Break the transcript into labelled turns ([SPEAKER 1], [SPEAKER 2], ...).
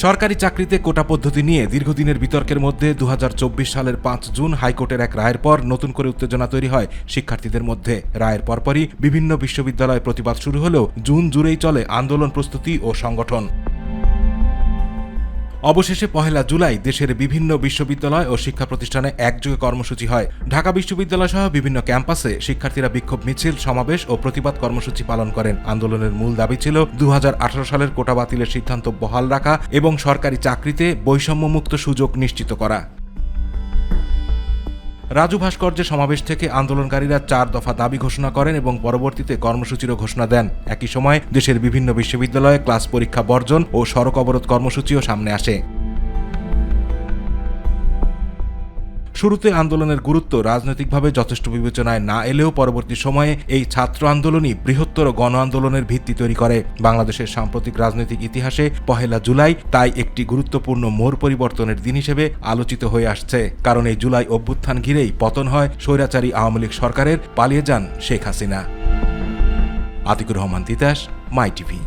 [SPEAKER 1] সরকারি চাকরিতে কোটা পদ্ধতি নিয়ে দীর্ঘদিনের বিতর্কের মধ্যে 2024 সালের 5 জুন হাইকোর্টের এক রায়ের পর নতুন করে উত্তেজনা তৈরি হয় শিক্ষার্থীদের মধ্যে। রায়ের পরপরই বিভিন্ন বিশ্ববিদ্যালয়ে প্রতিবাদ শুরু হলেও জুন জুড়েই চলে আন্দোলন প্রস্তুতি ও সংগঠন। অবশেষে 1 জুলাই দেশের বিভিন্ন বিশ্ববিদ্যালয় ও শিক্ষা প্রতিষ্ঠানে একযোগে কর্মসূচি হয়। ঢাকা বিশ্ববিদ্যালয় সহ বিভিন্ন ক্যাম্পাসে শিক্ষার্থীরা বিক্ষোভ মিছিল, সমাবেশ ও প্রতিবাদ কর্মসূচি পালন করেন। আন্দোলনের মূল দাবি ছিল 2018 সালের কোটা বাতিলের সিদ্ধান্ত বহাল রাখা এবং সরকারি চাকরিতে বৈষম্যমুক্ত সুযোগ নিশ্চিত করা। রাজু ভাস্কর্যের সমাবেশ থেকে আন্দোলনকারীরা 4 দফা দাবি ঘোষণা করেন এবং পরবর্তীতে কর্মসূচিরও ঘোষণা দেন। একই সময় দেশের বিভিন্ন বিশ্ববিদ্যালয়ে ক্লাস পরীক্ষা বর্জন ও সড়ক অবরোধ কর্মসূচিও সামনে আসে। শুরুতে আন্দোলনের গুরুত্ব রাজনৈতিকভাবে যথেষ্ট বিবেচনায় না এলেও পরবর্তী সময়ে এই ছাত্র আন্দোলনই বৃহত্তর গণ আন্দোলনের ভিত্তি তৈরি করে। বাংলাদেশের সাম্প্রতিক রাজনৈতিক ইতিহাসে 1 জুলাই তাই একটি গুরুত্বপূর্ণ মোড় পরিবর্তনের দিন হিসেবে আলোচিত হয়ে আসছে, কারণ এই জুলাই অভ্যুত্থান ঘিরেই পতন হয় স্বৈরাচারী আওয়ামী লীগ সরকারের, পালিয়ে যান শেখ হাসিনা। আতিকুর রহমান তিতাস, মাই টিভি।